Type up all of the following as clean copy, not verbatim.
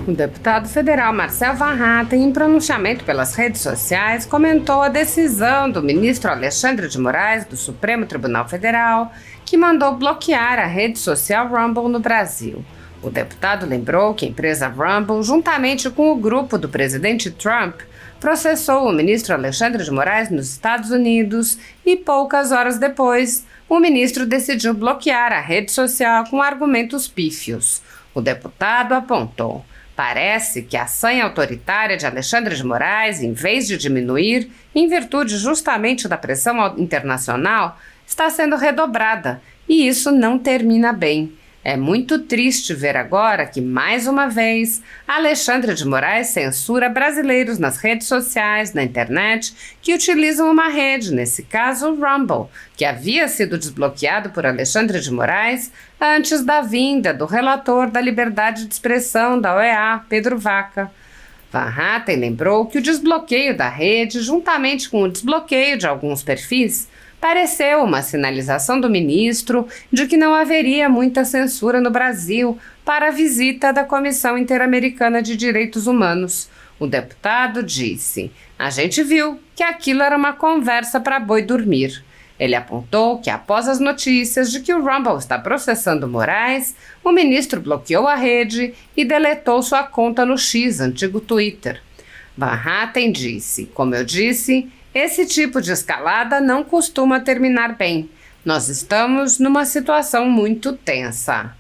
O deputado federal Marcel Van Hatten, em pronunciamento pelas redes sociais, comentou a decisão do ministro Alexandre de Moraes, do Supremo Tribunal Federal, que mandou bloquear a rede social Rumble no Brasil. O deputado lembrou que a empresa Rumble, juntamente com o grupo do presidente Trump, processou o ministro Alexandre de Moraes nos Estados Unidos e, poucas horas depois, o ministro decidiu bloquear a rede social com argumentos pífios. O deputado apontou: parece que a sanha autoritária de Alexandre de Moraes, em vez de diminuir, em virtude justamente da pressão internacional, está sendo redobrada, e isso não termina bem. É muito triste ver agora que, mais uma vez, Alexandre de Moraes censura brasileiros nas redes sociais, na internet, que utilizam uma rede, nesse caso o Rumble, que havia sido desbloqueado por Alexandre de Moraes antes da vinda do relator da liberdade de expressão da OEA, Pedro Vaca. Van Hatten lembrou que o desbloqueio da rede, juntamente com o desbloqueio de alguns perfis, pareceu uma sinalização do ministro de que não haveria muita censura no Brasil para a visita da Comissão Interamericana de Direitos Humanos. O deputado disse: "A gente viu que aquilo era uma conversa para boi dormir." Ele apontou que, após as notícias de que o Rumble está processando Moraes, o ministro bloqueou a rede e deletou sua conta no X, antigo Twitter. Van Hatten disse: "Como eu disse, esse tipo de escalada não costuma terminar bem. Nós estamos numa situação muito tensa."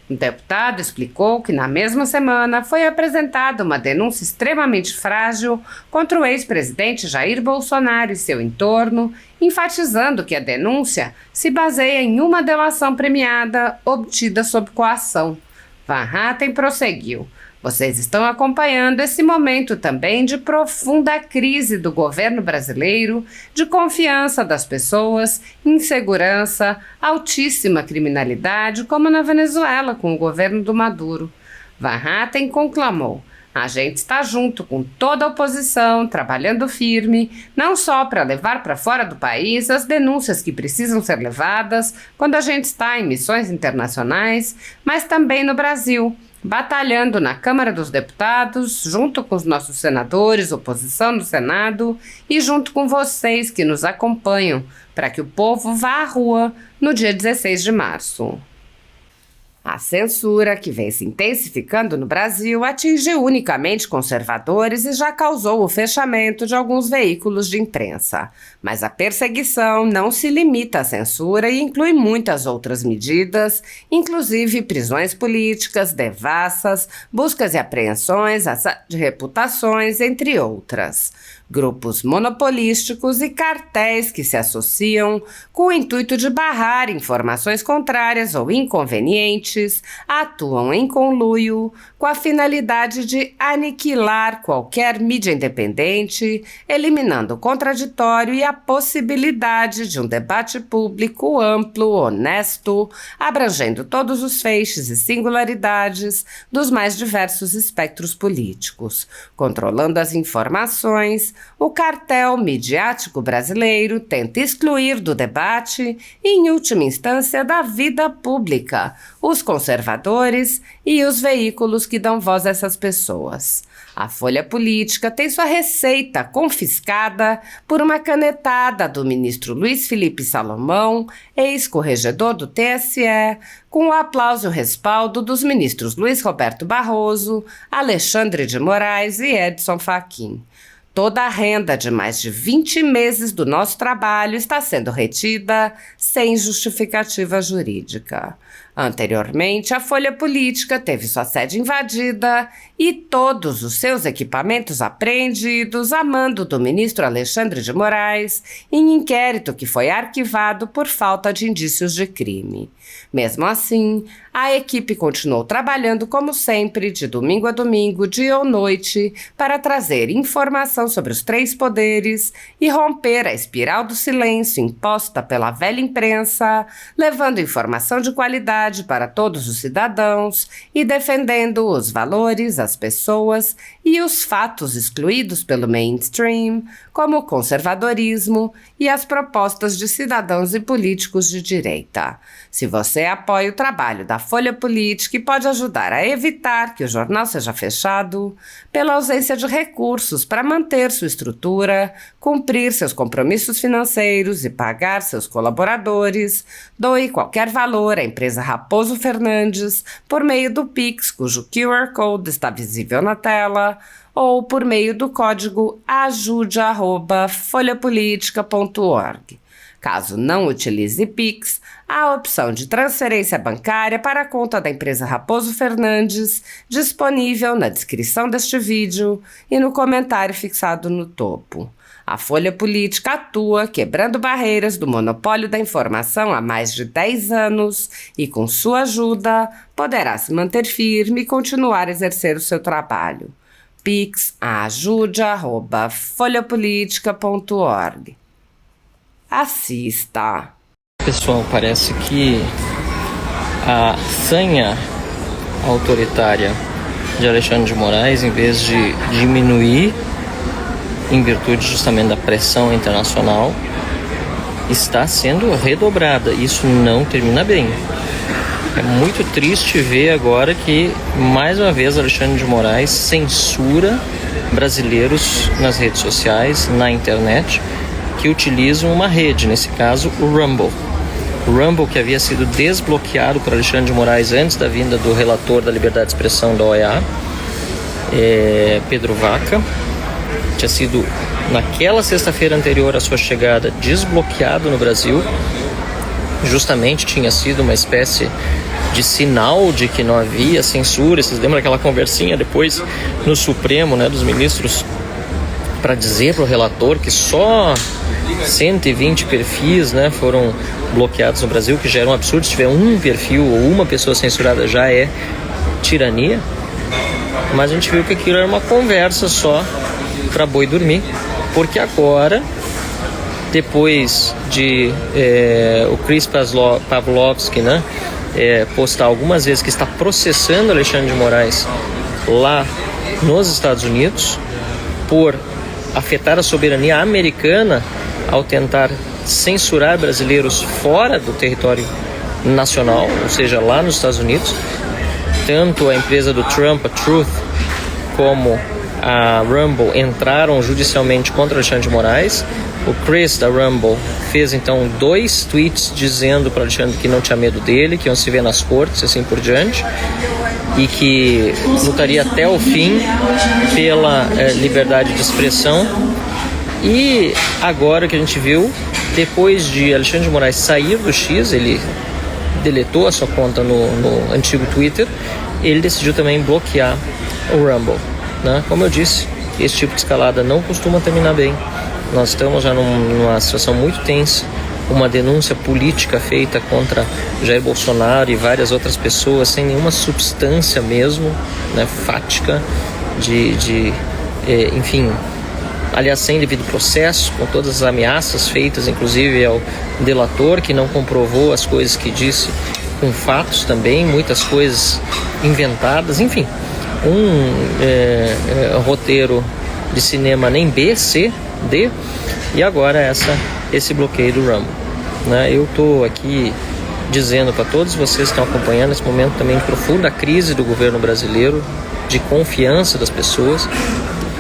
O deputado explicou que na mesma semana foi apresentada uma denúncia extremamente frágil contra o ex-presidente Jair Bolsonaro e seu entorno, enfatizando que a denúncia se baseia em uma delação premiada obtida sob coação. Van Hatten prosseguiu: "Vocês estão acompanhando esse momento também de profunda crise do governo brasileiro, de confiança das pessoas, insegurança, altíssima criminalidade, como na Venezuela com o governo do Maduro." Van Hatten conclamou: "A gente está junto com toda a oposição, trabalhando firme, não só para levar para fora do país as denúncias que precisam ser levadas quando a gente está em missões internacionais, mas também no Brasil, batalhando na Câmara dos Deputados, junto com os nossos senadores, oposição no Senado e junto com vocês que nos acompanham, para que o povo vá à rua no dia 16 de março. A censura, que vem se intensificando no Brasil, atingiu unicamente conservadores e já causou o fechamento de alguns veículos de imprensa. Mas a perseguição não se limita à censura e inclui muitas outras medidas, inclusive prisões políticas, devassas, buscas e apreensões, assédio de reputações, entre outras. Grupos monopolísticos e cartéis que se associam com o intuito de barrar informações contrárias ou inconvenientes atuam em conluio com a finalidade de aniquilar qualquer mídia independente, eliminando o contraditório e a possibilidade de um debate público amplo, honesto, abrangendo todos os feixes e singularidades dos mais diversos espectros políticos, controlando as informações. O cartel midiático brasileiro tenta excluir do debate e, em última instância, da vida pública, os conservadores e os veículos que dão voz a essas pessoas. A Folha Política tem sua receita confiscada por uma canetada do ministro Luiz Felipe Salomão, ex-corregedor do TSE, com o aplauso e o respaldo dos ministros Luiz Roberto Barroso, Alexandre de Moraes e Edson Fachin. Toda a renda de mais de 20 meses do nosso trabalho está sendo retida sem justificativa jurídica. Anteriormente, a Folha Política teve sua sede invadida e todos os seus equipamentos apreendidos a mando do ministro Alexandre de Moraes em inquérito que foi arquivado por falta de indícios de crime. Mesmo assim, a equipe continuou trabalhando como sempre, de domingo a domingo, dia ou noite, para trazer informação sobre os três poderes e romper a espiral do silêncio imposta pela velha imprensa, levando informação de qualidade igualdade para todos os cidadãos e defendendo os valores, as pessoas e os fatos excluídos pelo mainstream, como o conservadorismo e as propostas de cidadãos e políticos de direita. Se você apoia o trabalho da Folha Política e pode ajudar a evitar que o jornal seja fechado, pela ausência de recursos para manter sua estrutura, cumprir seus compromissos financeiros e pagar seus colaboradores, doe qualquer valor à empresa Raposo Fernandes por meio do Pix, cujo QR Code está visível na tela, ou por meio do código ajude@folhapolitica.org. Caso não utilize Pix, há a opção de transferência bancária para a conta da empresa Raposo Fernandes, disponível na descrição deste vídeo e no comentário fixado no topo. A Folha Política atua quebrando barreiras do monopólio da informação há mais de 10 anos e, com sua ajuda, poderá se manter firme e continuar a exercer o seu trabalho. Pix ajude@folhapolitica.org. Assista. Pessoal, parece que a sanha autoritária de Alexandre de Moraes, em vez de diminuir em virtude justamente da pressão internacional, está sendo redobrada. Isso não termina bem. É muito triste ver agora que, mais uma vez, Alexandre de Moraes censura brasileiros nas redes sociais, na internet, que utilizam uma rede, nesse caso o Rumble. O Rumble, que havia sido desbloqueado por Alexandre de Moraes antes da vinda do relator da liberdade de expressão da OEA, Pedro Vaca, tinha sido, naquela sexta-feira anterior à sua chegada, desbloqueado no Brasil. Justamente tinha sido uma espécie de sinal de que não havia censura. Vocês lembram aquela conversinha depois no Supremo, né, dos ministros, para dizer para o relator que só 120 perfis, né, foram bloqueados no Brasil, que já era um absurdo. Se tiver um perfil ou uma pessoa censurada já é tirania. Mas a gente viu que aquilo era uma conversa só para boi dormir, porque agora, depois de o Chris Pavlovski, né, postar algumas vezes que está processando Alexandre de Moraes lá nos Estados Unidos por afetar a soberania americana ao tentar censurar brasileiros fora do território nacional, ou seja, lá nos Estados Unidos. Tanto a empresa do Trump, a Truth, como a Rumble entraram judicialmente contra Alexandre de Moraes. O Chris da Rumble fez então 2 tweets dizendo para Alexandre que não tinha medo dele, que iam se ver nas cortes e assim por diante, e que lutaria até o fim pela liberdade de expressão. E agora que a gente viu, depois de Alexandre de Moraes sair do X, ele deletou a sua conta no antigo Twitter, ele decidiu também bloquear o Rumble, né? Como eu disse, esse tipo de escalada não costuma terminar bem. Nós estamos já numa situação muito tensa, uma denúncia política feita contra Jair Bolsonaro e várias outras pessoas sem nenhuma substância mesmo, né, fática, enfim, aliás, sem devido processo, com todas as ameaças feitas, inclusive ao delator, que não comprovou as coisas que disse com fatos também, muitas coisas inventadas, enfim, roteiro de cinema nem B, C, D, e agora esse bloqueio do Rumble, né? Eu estou aqui dizendo para todos vocês que estão acompanhando esse momento também de profunda crise do governo brasileiro, de confiança das pessoas,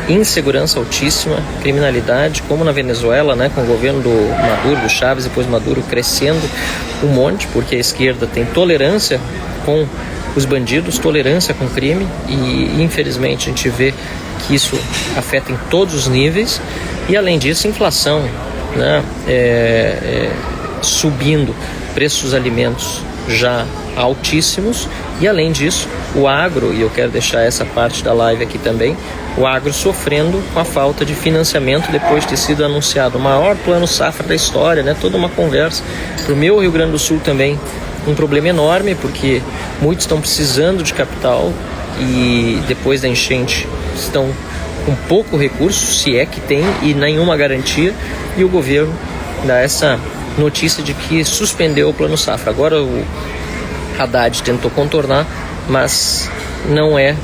insegurança altíssima, criminalidade, como na Venezuela, né, com o governo do Maduro, do Chávez, depois Maduro crescendo um monte, porque a esquerda tem tolerância com os bandidos, tolerância com crime, e infelizmente a gente vê que isso afeta em todos os níveis. E além disso, inflação, né, subindo, preços dos alimentos já altíssimos, e além disso o agro, e eu quero deixar essa parte da live aqui também, o agro sofrendo com a falta de financiamento depois de ter sido anunciado o maior plano safra da história, né? Toda uma conversa. Para o meu Rio Grande do Sul também um problema enorme, porque muitos estão precisando de capital e depois da enchente estão com pouco recurso, se é que tem, e nenhuma garantia, e o governo dá essa notícia de que suspendeu o plano safra. Agora Haddad tentou contornar, mas não é,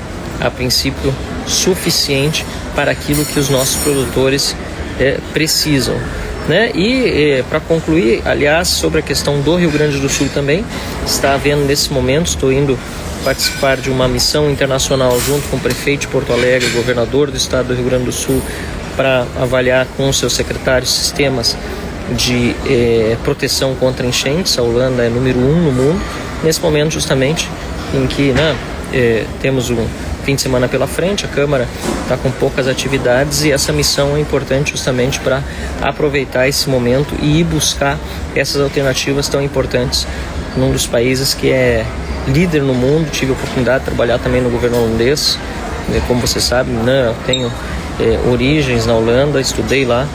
a princípio, suficiente para aquilo que os nossos produtores precisam, né? E para concluir, aliás, sobre a questão do Rio Grande do Sul também, está havendo nesse momento, estou indo participar de uma missão internacional junto com o prefeito de Porto Alegre, governador do estado do Rio Grande do Sul, para avaliar com os seus secretários sistemas de proteção contra enchentes. A Holanda é número 1 no mundo, nesse momento justamente em que temos um fim de semana pela frente, a Câmara está com poucas atividades e essa missão é importante justamente para aproveitar esse momento e ir buscar essas alternativas tão importantes num dos países que é líder no mundo. Tive a oportunidade de trabalhar também no governo holandês, como você sabe, né? Eu tenho origens na Holanda, estudei lá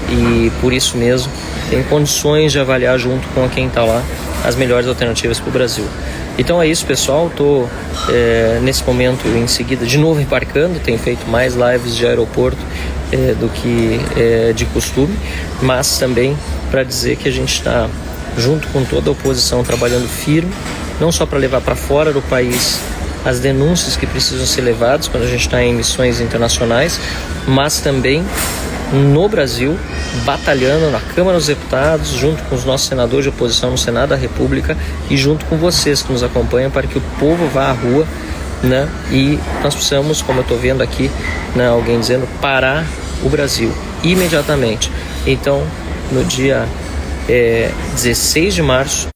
e por isso mesmo tenho condições de avaliar junto com quem está lá as melhores alternativas para o Brasil. Então é isso, pessoal, estou nesse momento em seguida de novo embarcando, tenho feito mais lives de aeroporto do que de costume, mas também para dizer que a gente está junto com toda a oposição trabalhando firme, não só para levar para fora do país as denúncias que precisam ser levadas quando a gente está em missões internacionais, mas também no Brasil, batalhando na Câmara dos Deputados, junto com os nossos senadores de oposição no Senado da República e junto com vocês que nos acompanham, para que o povo vá à rua, né? E nós precisamos, como eu estou vendo aqui, né, alguém dizendo, parar o Brasil imediatamente. Então, no dia 16 de março,